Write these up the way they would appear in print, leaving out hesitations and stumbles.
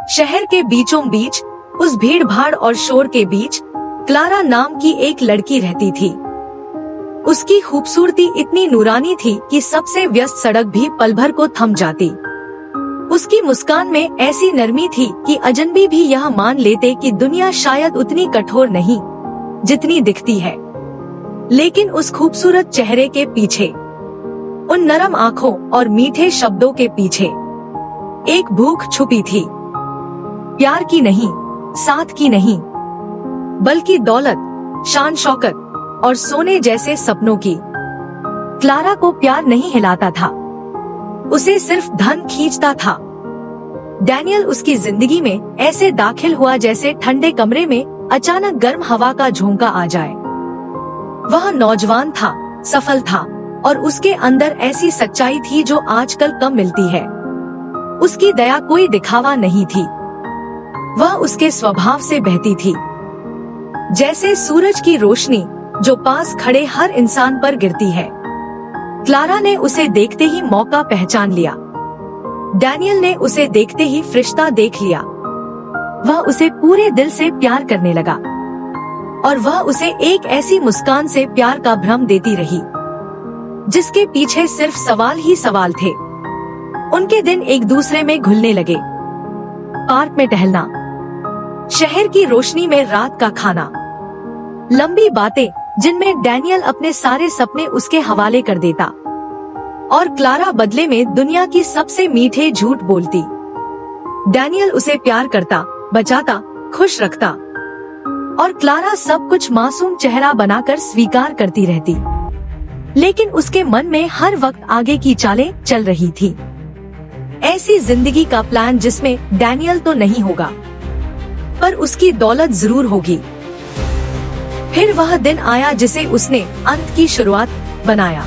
शहर के बीचों बीच, उस भीड़ भाड़ और शोर के बीच, क्लारा नाम की एक लड़की रहती थी। उसकी खूबसूरती इतनी नूरानी थी कि सबसे व्यस्त सड़क भी पल भर को थम जाती। उसकी मुस्कान में ऐसी नरमी थी कि अजनबी भी यह मान लेते कि दुनिया शायद उतनी कठोर नहीं जितनी दिखती है। लेकिन उस खूबसूरत चेहरे के पीछे, उन नरम आँखों और मीठे शब्दों के पीछे एक भूख छुपी थी। प्यार की नहीं, साथ की नहीं, बल्कि दौलत, शान शौकत और सोने जैसे सपनों की। क्लारा को प्यार नहीं हिलाता था, उसे सिर्फ धन खींचता था। डैनियल उसकी जिंदगी में ऐसे दाखिल हुआ जैसे ठंडे कमरे में अचानक गर्म हवा का झोंका आ जाए। वह नौजवान था, सफल था और उसके अंदर ऐसी सच्चाई थी जो आजकल कम मिलती है। उसकी दया कोई दिखावा नहीं थी, वह उसके स्वभाव से बहती थी, जैसे सूरज की रोशनी जो पास खड़े हर इंसान पर गिरती है। क्लारा ने उसे देखते ही मौका पहचान लिया। डैनियल ने उसे देखते ही फरिश्ता देख लिया। वह उसे पूरे दिल से प्यार करने लगा और वह उसे एक ऐसी मुस्कान से प्यार का भ्रम देती रही जिसके पीछे सिर्फ सवाल ही सवाल थे। उनके दिन एक दूसरे में घुलने लगे। पार्क में टहलना, शहर की रोशनी में रात का खाना, लंबी बातें जिनमें डैनियल अपने सारे सपने उसके हवाले कर देता और क्लारा बदले में दुनिया की सबसे मीठे झूठ बोलती। डैनियल उसे प्यार करता, बचाता, खुश रखता और क्लारा सब कुछ मासूम चेहरा बनाकर स्वीकार करती रहती। लेकिन उसके मन में हर वक्त आगे की चालें चल रही थी। ऐसी जिंदगी का प्लान जिसमें डैनियल तो नहीं होगा, पर उसकी दौलत जरूर होगी। फिर वह दिन आया जिसे उसने अंत की शुरुआत बनाया।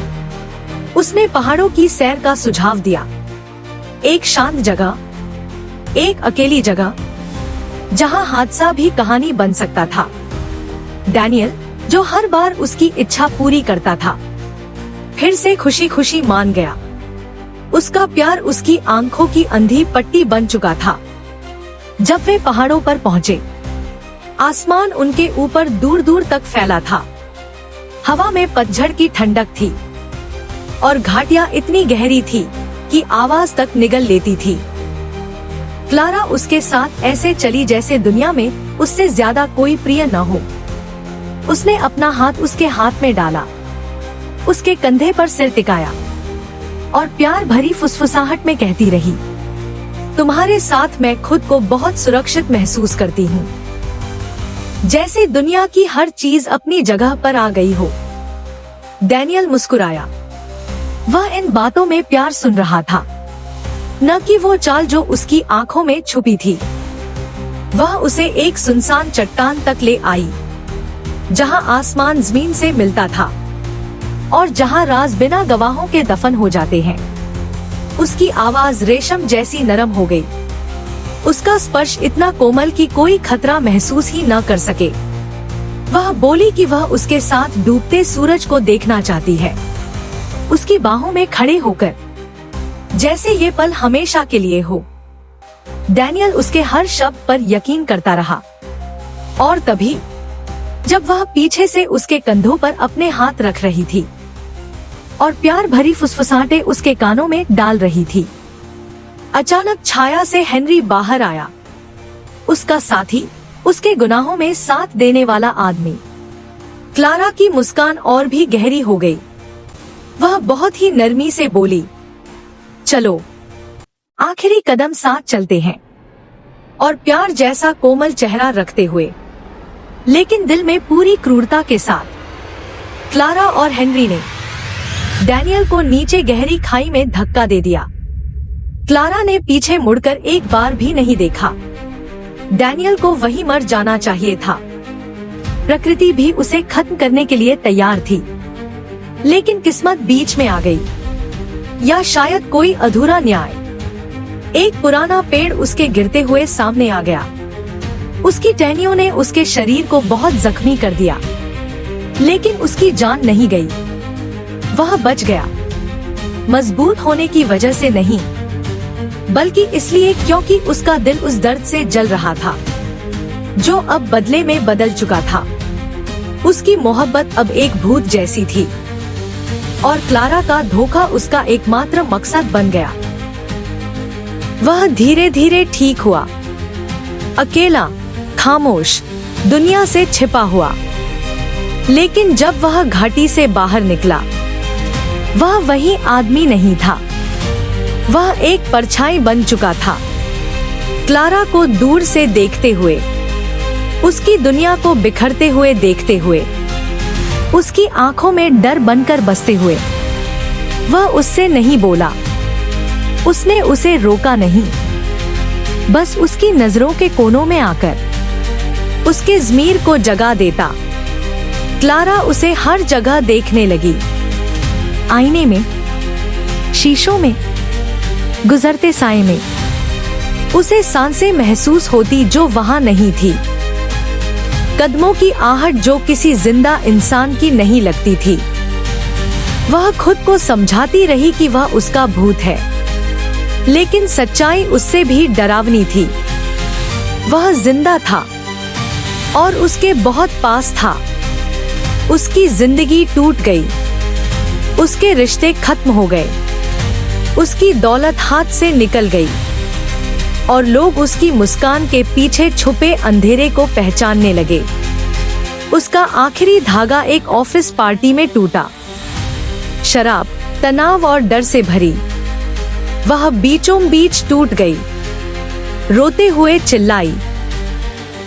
उसने पहाड़ों की सैर का सुझाव दिया, एक शांत जगह, एक अकेली जगह जहां हादसा भी कहानी बन सकता था। डैनियल, जो हर बार उसकी इच्छा पूरी करता था, फिर से खुशी खुशी मान गया। उसका प्यार उसकी आंखों की अंधी पट्टी बन चुका था। जब वे पहाड़ों पर पहुँचे, आसमान उनके ऊपर दूर दूर तक फैला था। हवा में पतझड़ की ठंडक थी और घाटियां इतनी गहरी थी कि आवाज तक निगल लेती थी। क्लारा उसके साथ ऐसे चली जैसे दुनिया में उससे ज्यादा कोई प्रिय न हो। उसने अपना हाथ उसके हाथ में डाला, उसके कंधे पर सिर टिकाया और प्यार भरी फुसफुसाहट में कहती रही, तुम्हारे साथ मैं खुद को बहुत सुरक्षित महसूस करती हूँ, जैसे दुनिया की हर चीज अपनी जगह पर आ गई हो। डैनियल मुस्कुराया। वह इन बातों में प्यार सुन रहा था, न कि वो चाल जो उसकी आंखों में छुपी थी। वह उसे एक सुनसान चट्टान तक ले आई, जहां आसमान जमीन से मिलता था और जहां राज बिना गवाहों के दफन हो जाते हैं। उसकी आवाज रेशम जैसी नरम हो गई, उसका स्पर्श इतना कोमल कि कोई खतरा महसूस ही न कर सके। वह बोली कि वह उसके साथ डूबते सूरज को देखना चाहती है, उसकी बाहों में खड़े होकर, जैसे ये पल हमेशा के लिए हो। डैनियल उसके हर शब्द पर यकीन करता रहा और तभी जब वह पीछे से उसके कंधों पर अपने हाथ रख रही थी और प्यार भरी फुसफुसाहटें उसके कानों में डाल रही थी, अचानक छाया से हेनरी बाहर आया। उसका साथी, उसके गुनाहों में साथ देने वाला आदमी। क्लारा की मुस्कान और भी गहरी हो गई। वह बहुत ही नरमी से बोली, चलो आखिरी कदम साथ चलते हैं। और प्यार जैसा कोमल चेहरा रखते हुए, लेकिन दिल में पूरी क्रूरता के साथ, क्लारा और हेनरी ने डैनियल को नीचे गहरी खाई में धक्का दे दिया। क्लारा ने पीछे मुड़कर एक बार भी नहीं देखा। डैनियल को वहीं मर जाना चाहिए था। प्रकृति भी उसे खत्म करने के लिए तैयार थी, लेकिन किस्मत बीच में आ गई, या शायद कोई अधूरा न्याय। एक पुराना पेड़ उसके गिरते हुए सामने आ गया। उसकी टहनियों ने उसके शरीर को बहुत जख्मी कर दिया, लेकिन उसकी जान नहीं गई। वह बच गया, मजबूत होने की वजह से नहीं, बल्कि इसलिए क्योंकि उसका दिल उस दर्द से जल रहा था जो अब बदले में बदल चुका था। उसकी मोहब्बत अब एक भूत जैसी थी और क्लारा का धोखा उसका एकमात्र मकसद बन गया। वह धीरे धीरे ठीक हुआ, अकेला, खामोश, दुनिया से छिपा हुआ। लेकिन जब वह घाटी से बाहर निकला, वह वही आदमी नहीं था। वह एक परछाई बन चुका था। क्लारा को दूर से देखते हुए, उसकी दुनिया को बिखरते हुए देखते हुए, उसकी आंखों में डर बनकर बसते हुए, वह उससे नहीं बोला। उसने उसे रोका नहीं, बस उसकी नजरों के कोनों में आकर उसके ज़मीर को जगा देता। क्लारा उसे हर जगह देखने लगी, आईने में, शीशों में, गुजरते साए में। उसे सांसें महसूस होती जो वहां नहीं थी, कदमों की आहट जो किसी जिंदा इंसान की नहीं लगती थी। वह खुद को समझाती रही कि वह उसका भूत है, लेकिन सच्चाई उससे भी डरावनी थी। वह जिंदा था और उसके बहुत पास था। उसकी जिंदगी टूट गई, उसके रिश्ते खत्म हो गए, उसकी दौलत हाथ से निकल गई और लोग उसकी मुस्कान के पीछे छुपे अंधेरे को पहचानने लगे। उसका आखिरी धागा एक ऑफिस पार्टी में टूटा, शराब, तनाव और डर से भरी। वह बीचों बीच टूट गई, रोते हुए चिल्लाई,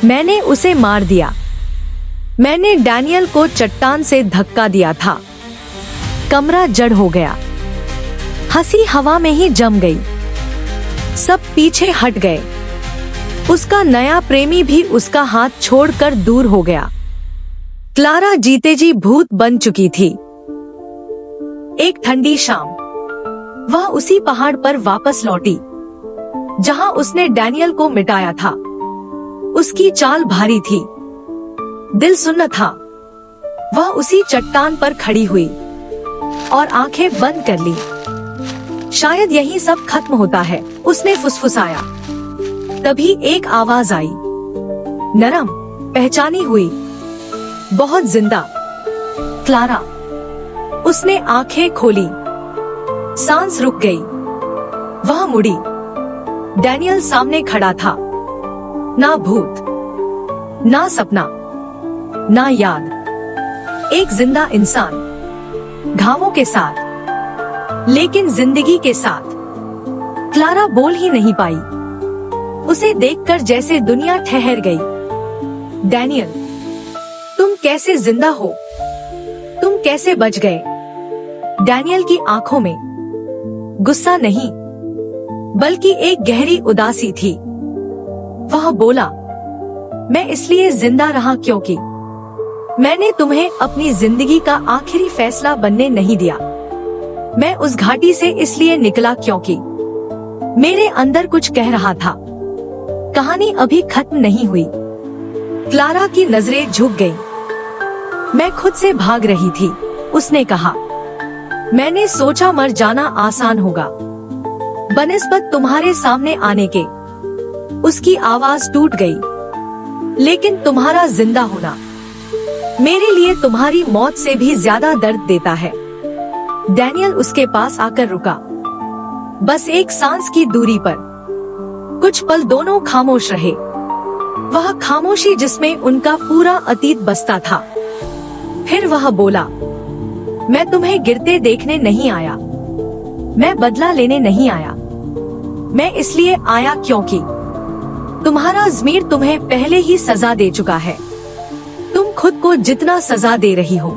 मैंने उसे मार दिया। मैंने डैनियल को चट्टान से धक्का दिया था। कमरा जड़ हो गया, हंसी हवा में ही जम गई। सब पीछे हट गए। उसका नया प्रेमी भी उसका हाथ छोड़कर दूर हो गया। क्लारा जीते जी भूत बन चुकी थी। एक ठंडी शाम वह उसी पहाड़ पर वापस लौटी जहां उसने डैनियल को मिटाया था। उसकी चाल भारी थी, दिल सुन्न था। वह उसी चट्टान पर खड़ी हुई और आंखें बंद कर ली। शायद यही सब खत्म होता है, उसने फुसफुसाया। तभी एक आवाज आई, नरम, पहचानी हुई, बहुत जिंदा। क्लारा। उसने आंखें खोली, सांस रुक गई। वह मुड़ी। डैनियल सामने खड़ा था, ना भूत, ना सपना, ना याद। एक जिंदा इंसान, घावों के साथ, लेकिन जिंदगी के साथ। क्लारा बोल ही नहीं पाई। उसे देखकर जैसे दुनिया ठहर गई। डैनियल, तुम कैसे जिंदा हो? तुम कैसे बच गए? डैनियल की आंखों में गुस्सा नहीं, बल्कि एक गहरी उदासी थी। वह बोला, मैं इसलिए जिंदा रहा क्योंकि मैंने तुम्हें अपनी जिंदगी का आखिरी फैसला बनने नहीं दिया। मैं उस घाटी से इसलिए निकला क्योंकि मेरे अंदर कुछ कह रहा था। कहानी अभी खत्म नहीं हुई। क्लारा की नजरें झुक गईं। मैं खुद से भाग रही थी, उसने कहा। मैंने सोचा मर जाना आसान होगा बनिस्बत तुम्हारे सामने आने के। उसकी आवाज टूट गई। लेकिन तुम्हारा जिंदा होना मेरे लिए तुम्हारी मौत से भी ज्यादा दर्द देता है। डैनियल उसके पास आकर रुका, बस एक सांस की दूरी पर। कुछ पल दोनों खामोश रहे। वह खामोशी जिसमें उनका पूरा अतीत बसता था। फिर वह बोला, मैं तुम्हें गिरते देखने नहीं आया, मैं बदला लेने नहीं आया। मैं इसलिए आया क्योंकि तुम्हारा ज़मीर तुम्हें पहले ही सजा दे चुका है। तुम खुद को जितना सजा दे रही हो,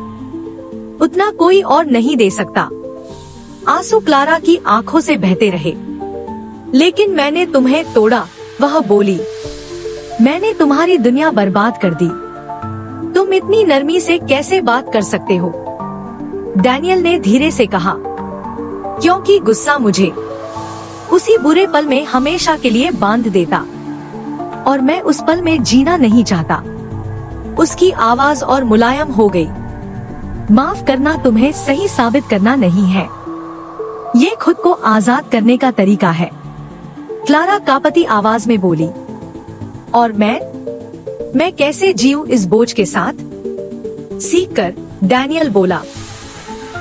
उतना कोई और नहीं दे सकता। आंसू क्लारा की आंखों से बहते रहे। लेकिन मैंने तुम्हें तोड़ा, वह बोली। मैंने तुम्हारी दुनिया बर्बाद कर दी। तुम इतनी नरमी से कैसे बात कर सकते हो? डैनियल ने धीरे से कहा, क्योंकि गुस्सा मुझे उसी बुरे पल में हमेशा के लिए बांध देता और मैं उस पल में जीना नहीं चाहता। उसकी आवाज और मुलायम हो गई। माफ करना तुम्हें सही साबित करना नहीं है, ये खुद को आजाद करने का तरीका है। क्लारा कांपती आवाज में बोली। और मैं कैसे जीऊं इस बोझ के साथ? सीख कर डैनियल बोला।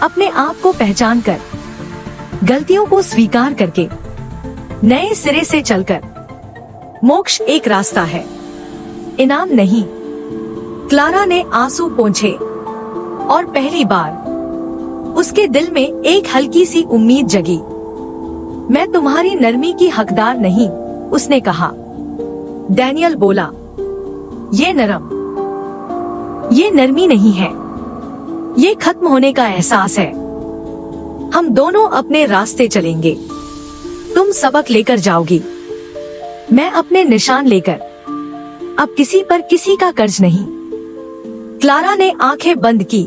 अपने आप को पहचान कर, गलतियों को स्वीकार करके, नए सिरे से चलकर। मोक्ष एक रास्ता है, इनाम नहीं। क्लारा ने आंसू पोंछे और पहली बार उसके दिल में एक हल्की सी उम्मीद जगी। मैं तुम्हारी नरमी की हकदार नहीं, उसने कहा। डैनियल बोला, ये नरमी नहीं है, ये खत्म होने का एहसास है। हम दोनों अपने रास्ते चलेंगे। तुम सबक लेकर जाओगी, मैं अपने निशान लेकर। अब किसी पर किसी का कर्ज नहीं। क्लारा ने आंखें बंद की।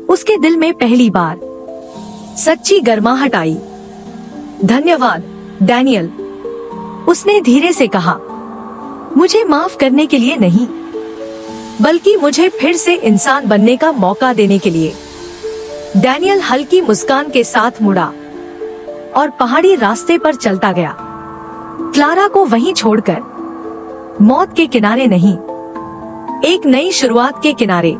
उसके दिल में पहली बार सच्ची गर्माहट आई। धन्यवाद डैनियल, उसने धीरे से कहा। मुझे माफ करने के लिए नहीं, बल्कि मुझे फिर से इंसान बनने का मौका देने के लिए। डैनियल हल्की मुस्कान के साथ मुड़ा और पहाड़ी रास्ते पर चलता गया, क्लारा को वहीं छोड़कर। मौत के किनारे नहीं, एक नई शुरुआत के किनारे।